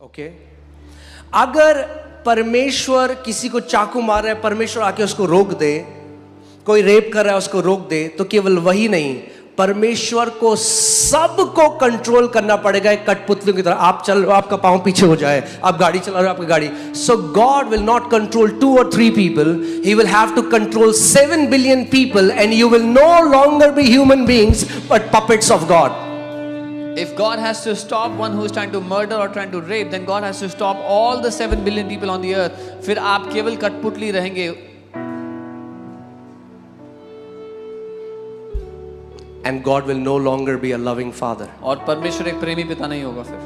Okay अगर परमेश्वर किसी को चाकू मार रहा है, परमेश्वर आके उसको रोक दे, कोई रेप कर रहा है उसको रोक दे, तो केवल वही नहीं, परमेश्वर को सबको कंट्रोल करना पड़ेगा एक कठपुतलियों की तरह। आप चल रहे हो, आपका पांव पीछे हो जाए, आप गाड़ी चला रहे हो, आपकी गाड़ी। So God will not control 2 or 3 people, he will have to control 7 billion people, and you will no longer be human beings but puppets of God. If God has to stop one who is trying to murder or trying to rape, then God has to stop all the 7 billion people on the earth. फिर आप केवल कठपुतली रहेंगे। And God will no longer be a loving father. और परमेश्वर एक प्रेमी पिता नहीं होगा फिर।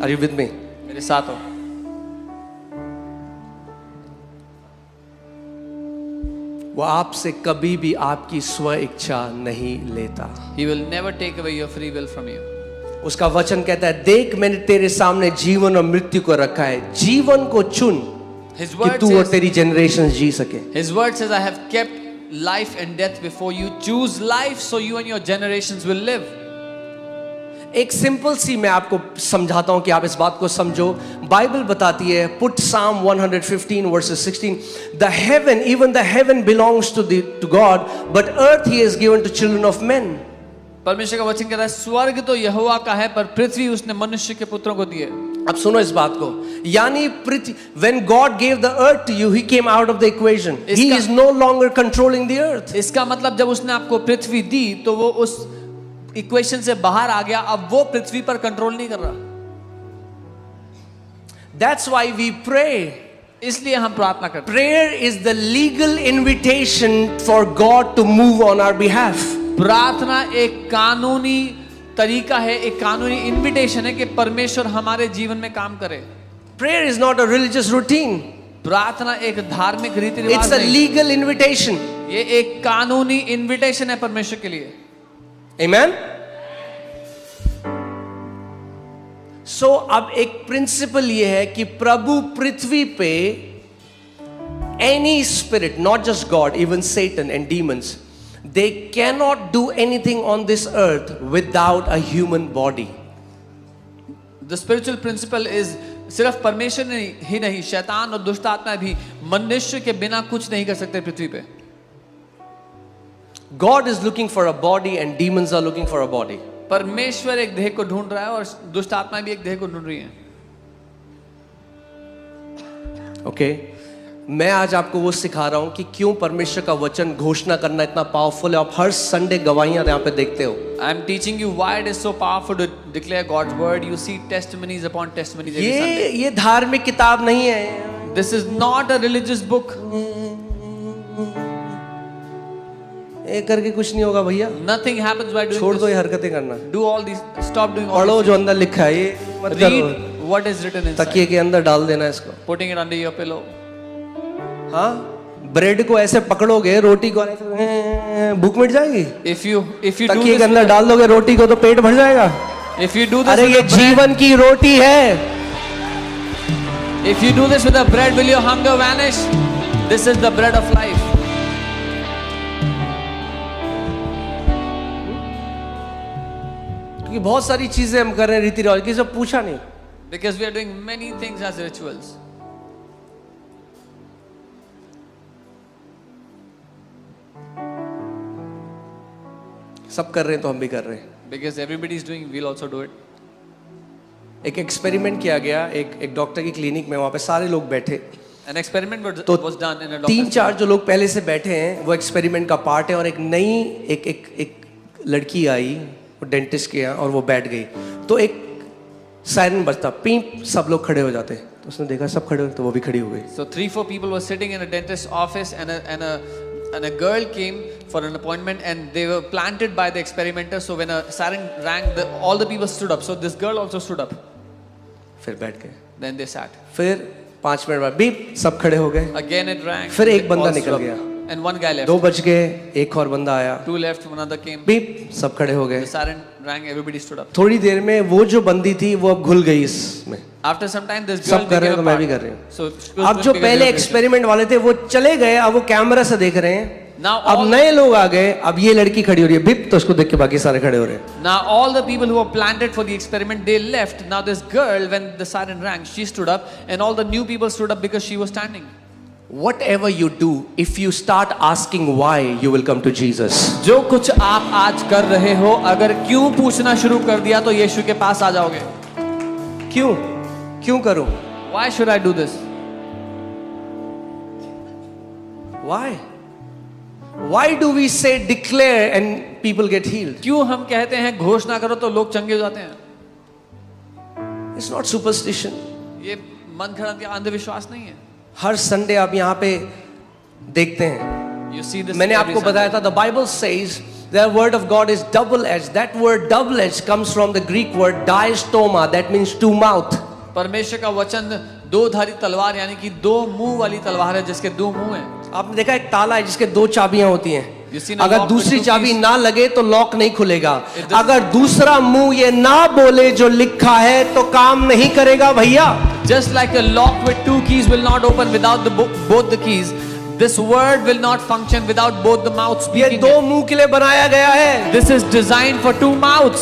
Are you with me? मेरे साथ हो। वो आपसे कभी भी आपकी स्व इच्छा नहीं लेता। He will never take away your free will from you. उसका वचन कहता है, देख मैंने तेरे सामने जीवन और मृत्यु को रखा है, जीवन को चुन कि तू और तेरी जनरेशन जी सके। His word says, I have kept life and death before you. Choose life so you and your generations will live. एक सिंपल सी मैं आपको समझाता हूं कि आप इस बात को समझो। बाइबल बताती है, put Psalm 115 verses 16, the heaven, even the heaven belongs to God, but earth he has given to children of men. परमेश्वर का वचन कहता है, स्वर्ग तो यहोवा का है, पर पृथ्वी उसने मनुष्य के पुत्रों को दी है। अब सुनो इस बात को, यानी पृथ्वी, when God gave the earth to you, he came out of the equation. He is no longer controlling the earth. इसका मतलब जब उसने आपको पृथ्वी दी तो वो उस इक्वेशन से बाहर आ गया, अब वो पृथ्वी पर कंट्रोल नहीं कर रहा। That's why we pray. इसलिए हम प्रार्थना करते हैं। Prayer is the legal invitation for God to move on our behalf. प्रार्थना एक कानूनी तरीका है, एक कानूनी इनविटेशन है कि परमेश्वर हमारे जीवन में काम करे। Prayer is not a religious routine. प्रार्थना एक धार्मिक रीति रिवाज It's a legal invitation. ये एक कानूनी इनविटेशन है परमेश्वर के लिए। Amen. So अब एक प्रिंसिपल ये है कि प्रभु पृथ्वी पे any spirit, not just God, even Satan and demons, they cannot do anything on this earth without a human body. The spiritual principle is, सिर्फ परमेश्वर ही नहीं, शैतान और दुष्ट आत्मा भी मनुष्य के बिना कुछ नहीं कर सकते पृथ्वी पे। God is looking for a body and demons are looking for a body. परमेश्वर एक देह को ढूंढ रहा है और दुष्ट आत्मा भी एक देह को ढूंढ रही है। Okay? मैं आज आपको वो सिखा रहा हूं कि क्यों परमेश्वर का वचन घोषणा करना इतना पावरफुल है। आप हर संडे गवाहियां यहाँ पे देखते हो। I am teaching you why it is so powerful to declare God's word. You see testimonies upon testimonies every Sunday. ये धार्मिक किताब नहीं है। This is not a religious book. ये करके कुछ नहीं होगा भैया। Nothing happens by doing छोड़ दो this. ये हरकतें करना। Do all these. Stop doing all पढ़ो these. जो अंदर लिखा है, ये मत करो। Read what is written inside. तकिए के अंदर डाल देना इसको। Putting it under your pillow. हाँ, ब्रेड को ऐसे पकड़ोगे, रोटी को ऐसे भूख मिट जाएगी। If you do तकिए this के अंदर डाल दोगे रोटी को तो पेट भर जाएगा। if you do this अरे with ये the bread, जीवन की रोटी है। if you do this with the bread, will your hunger vanish? This is the bread of life. क्योंकि बहुत सारी चीजें हम कर रहे हैं रीति रिवाज की, सब पूछा नहीं। Because we are doing many things as rituals. सब कर रहे हैं तो हम भी कर रहे हैं। Because everybody is doing, we'll also do it. एक एक्सपेरिमेंट किया गया एक डॉक्टर की क्लिनिक में, वहां पे सारे लोग बैठे। An experiment तो was done in a doctor's 3-4 जो लोग पहले से बैठे हैं वो एक्सपेरिमेंट का पार्ट है, और एक नई एक लड़की आई, वो डेंटिस्ट के यहाँ, और वो बैठ गई। तो एक सायरन बजता, पीप, सब लोग खड़े हो जाते। तो उसने देखा सब खड़े हो, तो वो भी खड़ी हो गई। So 3-4 people were sitting in a dentist's office, and a girl came for an appointment, and they were planted by the experimenter. So when a siren rang, all the people stood up. So this girl also stood up. फिर बैठ गए। Then they sat. फिर 5 minute बाद beep, सब खड़े हो गए। Again it rang. फिर एक All बंदा stood निकल up. गया। And one guy left. 2 बज गए, एक और बंदा आया, 2 left, another came. बीप, सब खड़े हो गए। The siren rang, everybody stood up. थोड़ी देर में वो जो बंदी थी वो अब घुल गई इसमें। After some time, this girl सब कर रहे हैं तो became मैं a भी part. कर रही हूँ। So she was अब जो doing पहले a celebration. एक्सपेरिमेंट वाले थे वो चले गए, अब वो कैमरा से देख रहे हैं Now अब all- नए लोग आ गए, अब ये लड़की खड़ी हो रही है बिप, तो उसको देख के बाकी सारे खड़े हो रहे हैं. Now all the people who were planted for the experiment, they left. Now this girl, when the siren rang, she stood up, and all the new people stood up because she was standing. Whatever you do, if you start asking why, you will come to Jesus. जो कुछ आप आज कर रहे हो, अगर क्यों पूछना शुरू कर दिया तो यीशु के पास आ जाओगे. क्यों करूं? Why should I do this? Why do we say declare and people get healed? क्यों हम कहते हैं घोषणा करो तो लोग चंगे हो जाते हैं? It's not superstition. ये मन घड़ंत या अंधविश्वास नहीं है. हर संडे आप यहाँ पे देखते हैं. You see this. मैंने every आपको Sunday. बताया था, the Bible says the word of God is double-edged. That word double-edged comes from the Greek word diastoma, that means two mouth. परमेश्वर का वचन दो धारी तलवार यानी कि दो मुंह वाली तलवार है जिसके दो मुंह हैं. आपने देखा एक ताला है जिसके दो चाबियां होती हैं. You seen a अगर lock with दूसरी two चाबी keys? ना लगे तो लॉक नहीं खुलेगा. It doesn't- अगर दूसरा मुंह ये ना बोले जो लिखा है तो काम नहीं करेगा भैया. Just like a lock with two keys will not open without both the keys, this word will not function without both the mouths ये speaking. दो it. मुंह के लिए बनाया गया है. This is designed for two mouths.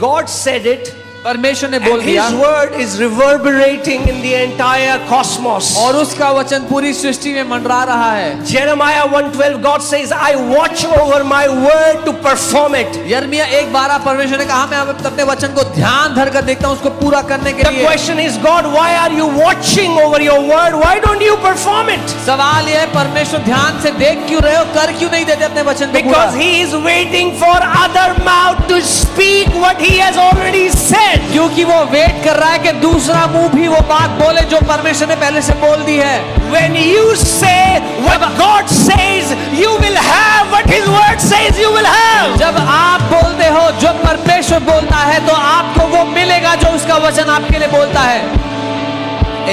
God said it. परमेश्वर ने बोल And दिया his word is reverberating in the entire cosmos. और उसका वचन पूरी सृष्टि में मंडरा रहा है. Jeremiah 1:12, God says, I watch over my word to perform it. यर्मिया 1:12 परमेश्वर ने कहा मैं अपने वचन को ध्यान धर कर देखता हूं उसको पूरा करने के The लिए. question is, God, why are you watching over your word? Why don't you perform it? सवाल यह है परमेश्वर ध्यान से देख क्यों रहे हो, कर क्यों नहीं देते अपने वचन को पूरा? Because he is waiting for other mouth to speak what he has already said. क्योंकि वो वेट कर रहा है कि दूसरा मुंह भी वो बात बोले जो परमेश्वर ने पहले से बोल दी है. When you say what God says, you will have what his word says you will have. जब आप बोलते हो जो परमेश्वर बोलता है तो आपको वो मिलेगा जो उसका वचन आपके लिए बोलता है.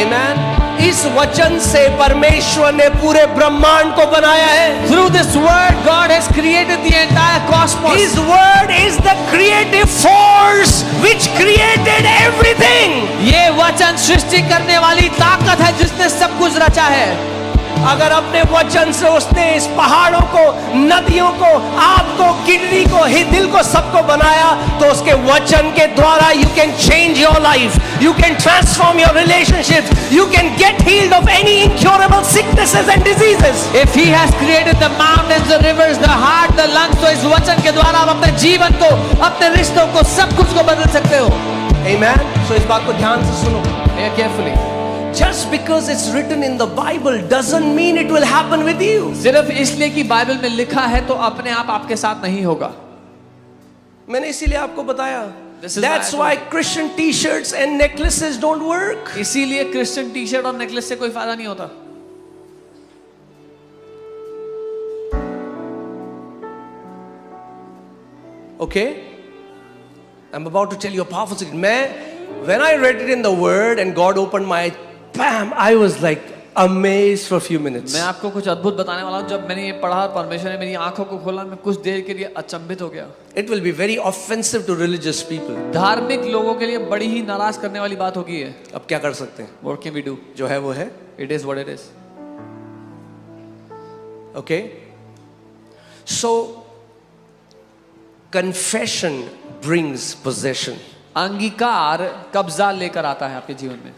Amen. इस वचन से परमेश्वर ने पूरे ब्रह्मांड को बनाया है. Through this word God has created the entire cosmos. His word is the creative force which created everything. ये वचन सृष्टि करने वाली ताकत है जिसने सब कुछ रचा है. अगर अपने वचन से उसने इस पहाड़ों को, नदियों को, आपको, किडनी को, दिल को, सबको बनाया, तो उसके वचन के द्वारा you can change your life, you can transform your relationships, you can get healed of any incurable sicknesses and diseases. If he has created the mountains, the rivers, the heart, the lungs, तो इस वचन के द्वारा आप अपने जीवन को, अपने रिश्तों को, सब कुछ को बदल सकते हो. Amen. So इस बात को ध्यान से सुनो. Hear carefully. Just because it's written in the Bible doesn't mean it will happen with you. सिर्फ इसलिए कि बाइबल में लिखा है तो अपने आप आपके साथ नहीं होगा. मैंने इसीलिए आपको बताया. This is That's why why Christian t-shirts and necklaces don't work. इसीलिए क्रिश्चियन टी शर्ट और नेकलेस से कोई फायदा नहीं होता. Okay? I'm about to tell you a powerful secret. When I read it in the Word and God opened my eyes, bam, I was like amazed for a few minutes. मैं आपको कुछ अद्भुत बताने वाला हूँ. जब मैंने ये पढ़ा और परमेश्वर ने मेरी आंखों को खोला, मैं कुछ देर के लिए अचंभित हो गया. It will be very offensive to religious people. धार्मिक लोगों के लिए बड़ी ही नाराज करने वाली बात होगी है. अब क्या कर सकते हैं? What can we do? जो है वो है. It is what it is. Okay? So, confession brings possession. अंगीकार कब्जा लेकर आता है आपके जीवन में.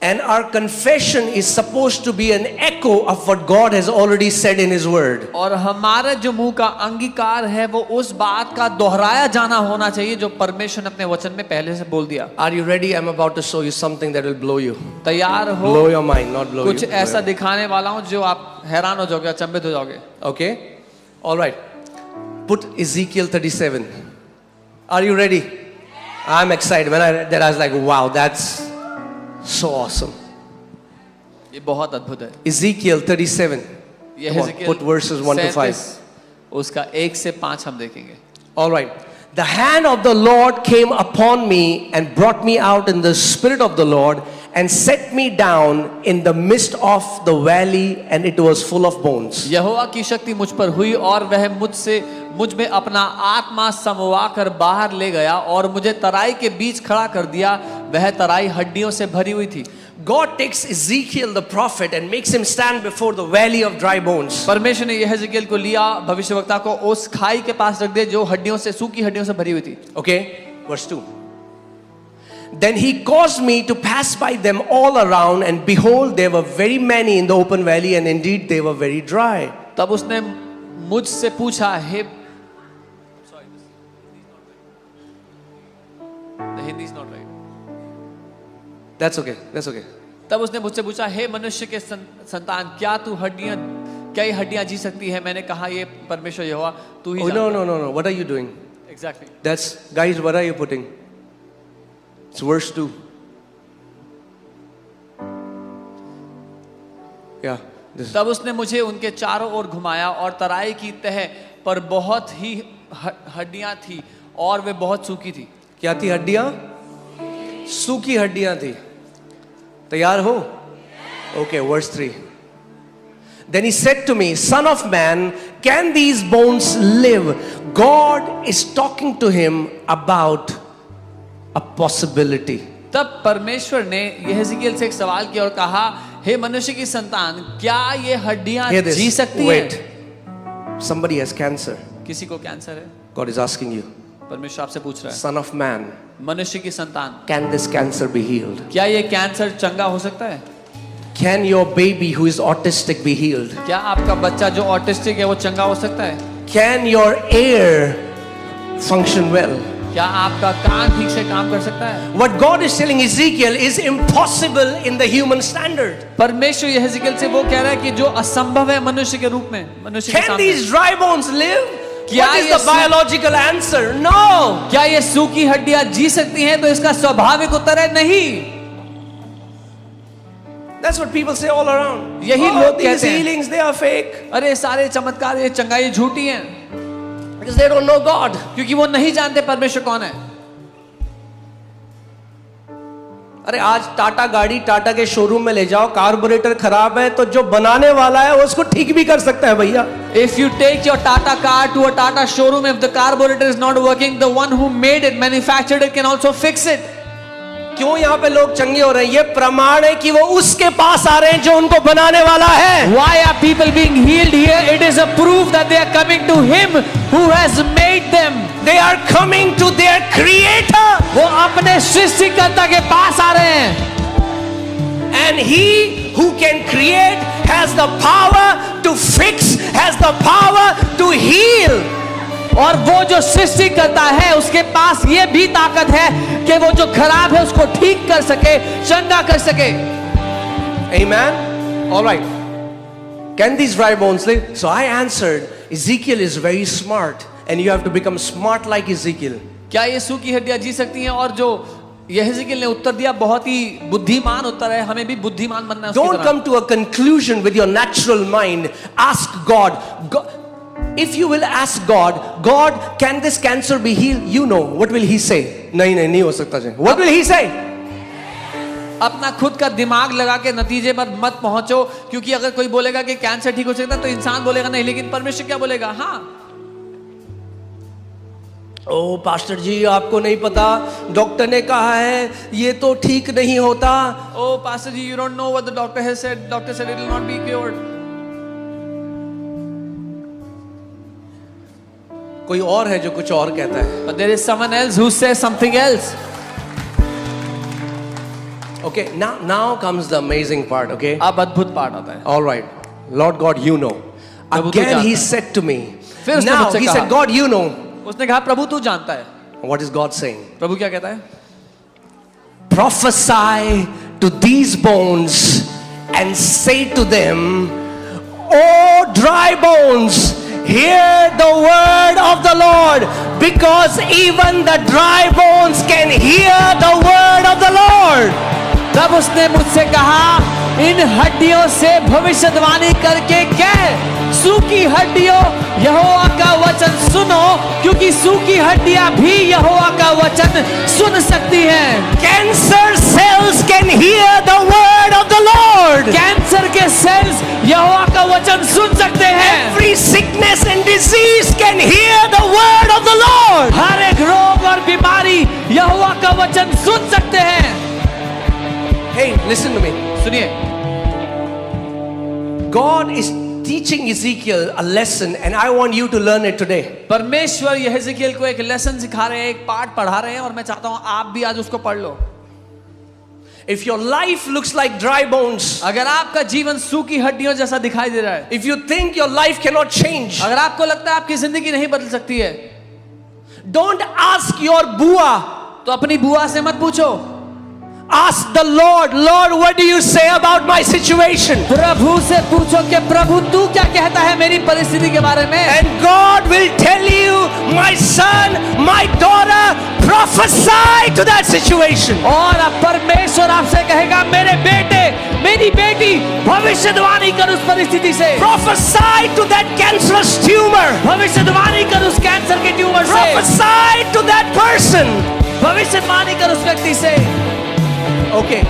And our confession is supposed to be an echo of what God has already said in His Word. और हमारे जो मुंह का अंगीकार है वो उस बात का दोहराया जाना होना चाहिए जो परमेश्वर ने अपने वचन में पहले से बोल दिया. Are you ready? I'm about to show you something that will blow you. तैयार हो? Blow your mind, not blow कुछ you. ऐसा दिखाने वाला हूं जो आप हैरान हो जाओगे, अचंभित हो जाओगे. Okay? All right. Put Ezekiel 37. Are you ready? I'm excited. When I read that, I was like, wow, that's so awesome. ये बहुत अद्भुत है. Ezekiel 37. ये Come on, Ezekiel put verses 1 to 5. 37, उसका 1 से 5 हम देखेंगे. All right. The hand of the Lord came upon me and brought me out in the spirit of the Lord and set me down in the midst of the valley, and it was full of bones. यहोवा की शक्ति मुझ पर हुई और वह मुझ में अपना आत्मा समवा कर बाहर ले गया और मुझे तराई के बीच खड़ा कर दिया. वह तराई हड्डियों से भरी हुई थी. God takes Ezekiel the prophet and makes him stand before the valley of dry bones. परमेश्वर ने यहेजकेल को लिया, भविष्यवक्ता को, उस खाई के पास रख दिया जो हड्डियों से, सूखी हड्डियों से भरी हुई थी. Okay, verse 2. Then he caused me to pass by them all around, and behold, there were very many in the open valley, and indeed they were very dry. तब उसने मुझसे पूछा, he Hindi is not right. That's okay. That's okay. तब उसने मुझसे पूछा, हे मनुष्य के संतान, क्या ये हड्डियां जी सकती है? मैंने कहा, ये परमेश्वर यहोवा तू ही Oh, जानता है. no. What are you doing? Exactly. That's, guys, what are you putting? It's verse 2. Yeah. This. तब उसने मुझे उनके चारों ओर घुमाया और तराई की तह पर बहुत ही हड्डियां थी और वे बहुत सूखी थी. क्या थी हड्डियां? सूखी हड्डियां थी. तैयार हो? Okay, verse 3. Then he said to me, Son of man, can these bones live? God is talking to him about a possibility. तब परमेश्वर ने यहेजकेल से एक सवाल किया और कहा, हे मनुष्य की संतान, क्या ये हड्डियां Hear this. जी सकती Wait. हैं? Somebody has cancer. किसी को कैंसर है. God is asking you, परमेश्वर आपसे पूछ रहा है, Son of man, मनुष्य की संतान, can this cancer be healed? क्या ये कैंसर चंगा हो सकता है? Can your baby who is autistic be healed? क्या आपका बच्चा जो ऑटिस्टिक है वो चंगा हो सकता है? Can your ear function well? क्या आपका कान ठीक से काम कर सकता है? What God is telling Ezekiel is impossible in the human standard. परमेश्वर यहेजकेल से वो कह रहा है कि जो असंभव है मनुष्य के रूप में, मनुष्य के Can सामने. these dry bones live? क्या What is ये the biological answer? No. क्या ये सूखी हड्डियां जी सकती हैं? तो इसका स्वाभाविक उत्तर है नहीं. That's what people say all around. यही लोग These कहते हैं. healings, they are fake. अरे सारे चमत्कार, ये चंगाई झूठी हैं, Because they don't know God. क्योंकि वो नहीं जानते परमेश्वर कौन है. अरे आज टाटा गाड़ी टाटा के शोरूम में ले जाओ, कार्बोरेटर खराब है तो जो बनाने वाला है वो उसको ठीक भी कर सकता है भैया. If you take your Tata car to a Tata showroom, if the carburetor is not working, the one who made it, manufactured it, can also fix it. क्यों यहाँ पे लोग चंगे हो रहे हैं? ये प्रमाण है कि वो उसके पास आ रहे हैं जो उनको बनाने वाला है. Why are people being healed here? It is a proof that they are coming to Him who has made them. They are coming to their creator. वो अपने सृष्टिकर्ता के पास आ रहे हैं. And he who can create has the power to fix, has the power to heal. और वो जो सृष्टि करता है उसके पास ये भी ताकत है कि वो जो खराब है उसको ठीक कर सके, चंगा कर सके. Amen. All right. Can these dry bones live? So I answered, Ezekiel is very smart, and you have to become smart like Ezekiel. क्या ये सूखी हड्डियां जी सकती हैं? और जो यहेजकेल ने उत्तर दिया बहुत ही बुद्धिमान उत्तर है. हमें भी बुद्धिमान बनना है उसकी Don't तरह. come to a conclusion with your natural mind. Ask God. If you will ask God, God, can this cancer be healed? You know, what will He say? नहीं हो सकता जी. What will He say? अपना खुद का दिमाग लगा के नतीजे पर मत पहुंचो, क्योंकि अगर कोई बोलेगा कि कैंसर ठीक हो सकता है तो इंसान बोलेगा नहीं, लेकिन परमेश्वर क्या बोलेगा? हाँ. ओ पास्टर जी, आपको नहीं पता, डॉक्टर ने कहा है ये तो ठीक नहीं होता. Oh pastor ji, you don't know what the doctor has said. Doctor said it will not be cured. कोई और है जो कुछ और कहता है. But there is someone else who says something else. Okay, now comes the amazing part. Okay. अब अद्भुत पार्ट आता है. All right, Lord God, you know. प्रभु तू Again जानता He है. said to me. फिर उसने Now मुझसे He कहा. said, God, you know. उसने कहा, प्रभु तू जानता है. What is God saying? प्रभु क्या कहता है? Prophesy to these bones and say to them, O dry bones, hear the word of the Lord, because even the dry bones can hear the word of the Lord. तब उसने मुझसे कहा, इन हड्डियों से भविष्यवाणी करके कह, सूखी हड्डियों, यहोवा का वचन सुनो, क्योंकि सूखी हड्डियां भी यहोवा का वचन सुन सकती हैं. Cancer cells can hear the word of the Lord. Cancer के सेल्स यहोवा का वचन सुन सकते हैं. Every sickness and disease can hear the word of the Lord. हर एक रोग और बीमारी यहोवा का वचन सुन सकते हैं. Hey, listen to me. सुनिए, God is teaching Ezekiel a lesson and I want you to learn it today. परमेश्वर यहेजकेल को एक लेसन सिखा रहे हैं, एक पाठ पढ़ा रहे हैं, और मैं चाहता हूं आप भी आज उसको पढ़ लो। If your life looks like dry bones, अगर आपका जीवन सूखी हड्डियों जैसा दिखाई दे रहा है, if you think your life cannot change, अगर आपको लगता है आपकी जिंदगी नहीं बदल सकती है, don't ask your bua. तो अपनी बुआ से मत पूछो, Ask the Lord, Lord, what do you say about my situation? प्रभु से पूछो कि प्रभु तू क्या कहता है मेरी परिस्थिति के बारे में। And God will tell you, my son, my daughter, prophesy to that situation. और अब परमेश्वर आपसे कहेगा, मेरे बेटे, मेरी बेटी, भविष्यवाणी कर उस परिस्थिति से, Prophesy to that cancerous tumor. भविष्यवाणी कर उस कैंसर के ट्यूमर से, Prophesy to that person. भविष्यवाणी कर उस व्यक्ति से। Okay,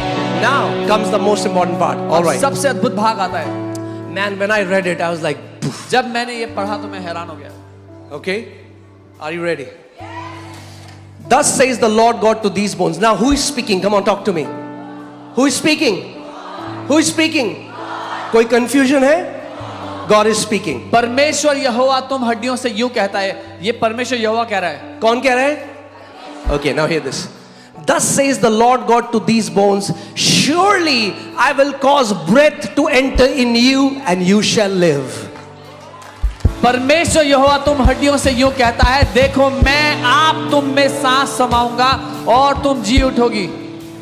now comes the most important part. All और right. सबसे अद्भुत भाग आता है। Man, when I read it, I was like, poof. जब मैंने ये पढ़ा तो मैं हैरान हो गया। Okay, are you ready? Thus says the Lord God to these bones. Now, who is speaking? Come on, talk to me. Who is speaking? Who is speaking? कोई confusion है? God is speaking. परमेश्वर यहोवा तुम हड्डियों से यूं कहता है। ये परमेश्वर यहोवा कह रहा है। कौन कह रहा है? Okay, now hear this. Thus says the Lord God to these bones, surely I will cause breath to enter in you and you shall live. परमेश्वर यहोवा तुम हड्डियों से यूं कहता है, देखो मैं आप तुम में सांस समाऊंगा और तुम जी उठोगी।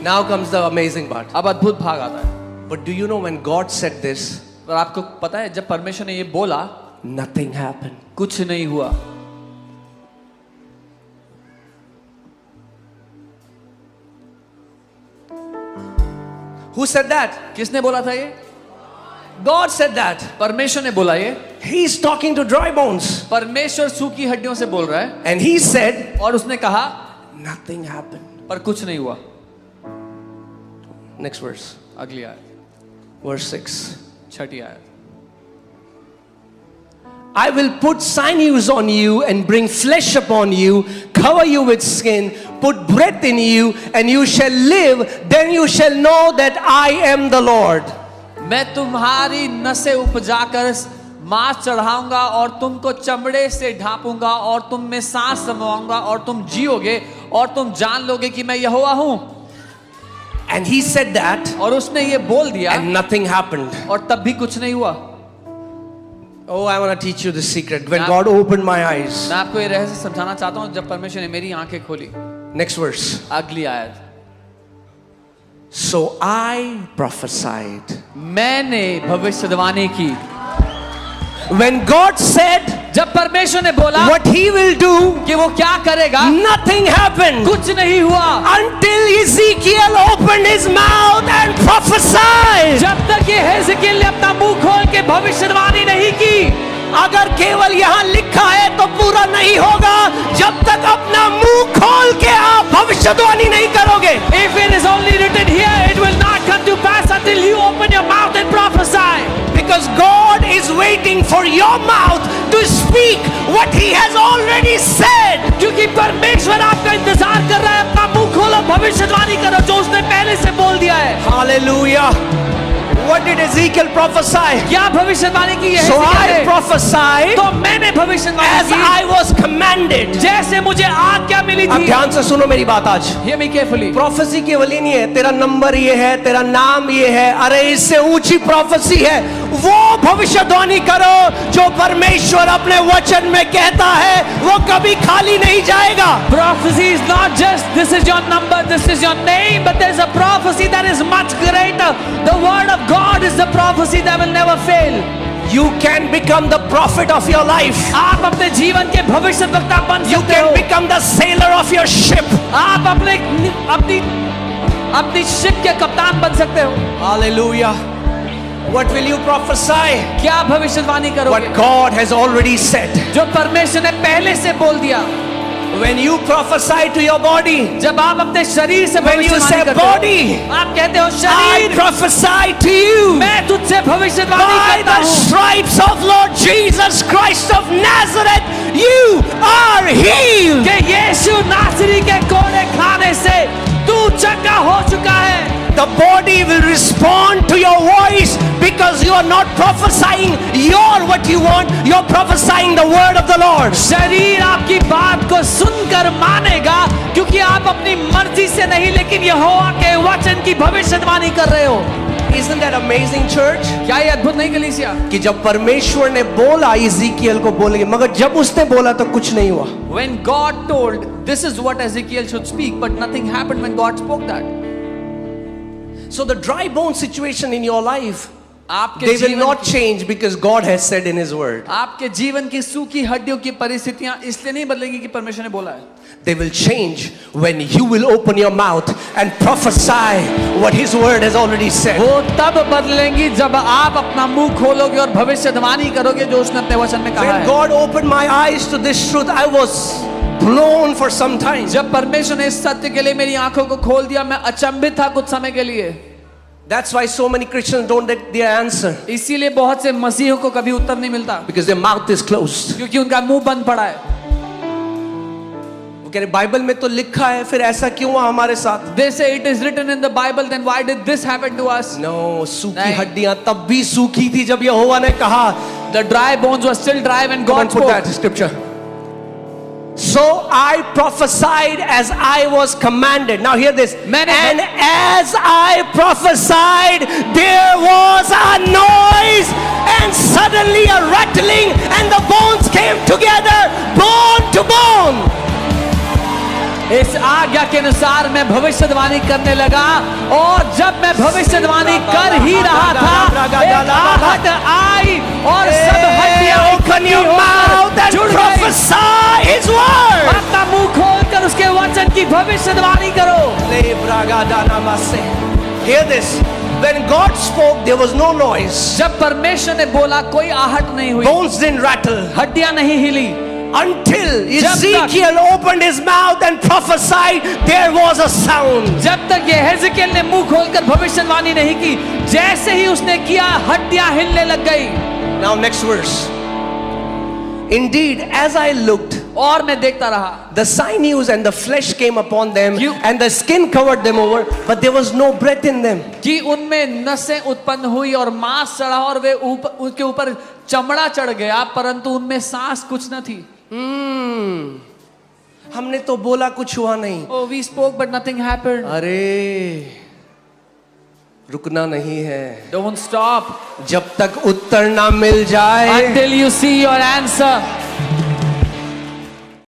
Now comes the amazing part. अब अद्भुत भाग आता है। But do you know when God said this, और आपको पता है जब परमेश्वर ने ये बोला, nothing happened. कुछ नहीं हुआ। Who said that? किसने बोला था ये? God said that. परमेश्वर ने बोला ये। He is talking to dry bones. परमेश्वर सूखी हड्डियों से बोल रहा है। And he said, और उसने कहा, nothing happened. पर कुछ नहीं हुआ। Next verse. अगली आयत, Verse 6. छठी आयत। I will put sinews on you and bring flesh upon you, cover you with skin, put breath in you, and you shall live. Then you shall know that I am the Lord. मैं तुम्हारी नसें उपजाकर मांस चढ़ाऊंगा और तुमको चमड़े से ढांपूंगा और तुम में सांस समाऊंगा और तुम जियोगे और तुम जान लोगे कि मैं यहोवा हूं। And he said that, और उसने ये बोल दिया and nothing happened. और तब भी कुछ नहीं हुआ। Oh, I want to teach you the secret. When God opened my eyes. मैं आपको ये रहस्य समझाना चाहता हूं, जब परमेश्वर ने मेरी आंखें खोली। Next verse. अगली आयत, So I prophesied. मैंने भविष्यवाणी की। When God said जब परमेश्वर ने बोला what he will do, कि वो क्या करेगा, nothing happened. कुछ नहीं हुआ Until Ezekiel opened his mouth and prophesied. जब तक ये हेzekiel ने अपना मुंह खोल के भविष्यवाणी नहीं की। अगर केवल यहाँ लिखा है तो पूरा नहीं होगा जब तक अपना मुंह खोल के आप भविष्यवाणी नहीं करोगे। If it is only written here, it will not come to pass until you open your mouth and prophesy. Because God is waiting for your mouth to speak what he has already said. क्योंकि परमेश्वर आपका इंतजार कर रहा है, अपना मुंह खोलो, भविष्यवाणी करो जो उसने पहले से बोल दिया है। Hallelujah. What did Ezekiel prophesy? क्या भविष्यवाणी की है? So I prophesied तो मैंने भविष्यवाणी as की I was commanded. जैसे मुझे आज्ञा मिली अब थी। ध्यान से सुनो मेरी बात आज। Hear me carefully. प्रोफेसी केवल ही नहीं है, तेरा नंबर ये है, तेरा नाम ये है, अरे इससे ऊंची प्रोफेसी है। वो भविष्यवाणी करो जो परमेश्वर अपने वचन में कहता है, वो कभी खाली नहीं जाएगा। Prophecy is not just this is your number, this is your name, but there's a prophecy that is much greater. The word of God is the prophecy that will never fail. You can become the prophet of your life. आप अपने जीवन के भविष्यवक्ता बन You सकते can हो। become the sailor of your ship. आप अपनी शिप के कप्तान बन सकते हो। Hallelujah. What will you prophesy? क्या भविष्यवाणी करोगे? What God has already said. जो परमेश्वर ने पहले से बोल दिया। When you prophesy to your body, जब आप अपने शरीर से when you भविष्यवाणी say करते हो, body, आप कहते हो I शरीर, prophesy to you. मैं तुझसे भविष्यवाणी By करता the हूँ। stripes of Lord Jesus Christ of Nazareth, you are healed. कि यीशु नासरी के कोड़े खाने से तू चंगा हो चुका है। The The body will respond to your voice because you are not prophesying what you want, you're prophesying the word of the Lord. शरीर आपकी बात को सुनकर मानेगा, क्योंकि आप अपनी मर्जी से नहीं लेकिन यहोवा के वचन की भविष्यवाणी कर रहे हो। Isn't that amazing, church? क्या ये अद्भुत नहीं कलीसिया? कि जब परमेश्वर ने बोला इज़िकियल को बोलेंगे, मगर जब उसने बोला तो कुछ नहीं हुआ। When God told, this is what Ezekiel should speak, but nothing happened when God spoke that. So the dry bone situation in your life, आपके they will जीवन not change because God has said in His word. आपके जीवन की सूखी हड्डियों की परिस्थितियां इसलिए नहीं बदलेंगी कि परमेश्वर ने बोला है। They will change when you will open your mouth and prophesy what His word has already said. वो तब बदलेंगी जब आप अपना मुंह खोलोगे और भविष्यवाणी करोगे जो उसने अपने वचन में कहा When है। God opened my eyes to this truth, I was blown for some time. जब परमेश्वर ने इस सत्य के लिए मेरी आंखों को खोल दिया, मैं अचंभित था कुछ समय के लिए। That's why so many Christians don't get their answer, इसीलिए बहुत से मसीहों को कभी उत्तर नहीं मिलता, because their mouth is closed. क्योंकि उनका मुंह बंद पड़ा है। वो कह रहे बाइबल में तो लिखा है, फिर ऐसा क्यों हुआ हमारे साथ? They say it is written in the Bible, then why did this happen to us? No, सूखी नहीं। हड्डियां तब भी सूखी थी जब यहोवा ने कहा। The dry bones were still dry when God Put spoke. that scripture. So I prophesied as I was commanded. Now hear this. And as I prophesied, there was a noise and suddenly a rattling and the bones came together, bone to bone. इस आज्ञा के अनुसार मैं भविष्यवाणी करने लगा, और जब मैं भविष्यवाणी कर ही रहा था, एक आहट आई और सब हड्डियां Open your mouth and जुड़ गई। prophesy His word. अपना मुंह खोलकर उसके वचन की भविष्यवाणी करो। Hear this. When God spoke, there was no noise. जब परमेश्वर ने बोला कोई आहट नहीं हुई, Bones didn't rattle. हड्डियां नहीं हिली, Until Ezekiel opened his mouth and prophesied, there was a sound. जब तक ये हेzekiel ने मुंह खोलकर भविष्यवाणी नहीं की, जैसे ही उसने किया हड्डियां हिलने लग गई। Now next verse. Indeed, as I looked, और मैं देखता रहा, the sinews and the flesh came upon them, You- and the skin covered them over, but there was no breath in them. कि उनमें नसें उत्पन्न हुई और मांस चढ़ा और वे ऊपर उनके ऊपर चमड़ा चढ़ गया, परंतु उनमें सांस कुछ न थी। हमने तो बोला कुछ हुआ नहीं। Oh, we spoke but nothing happened. अरे रुकना नहीं है, Don't stop जब तक उत्तर ना मिल जाए। until you see your answer.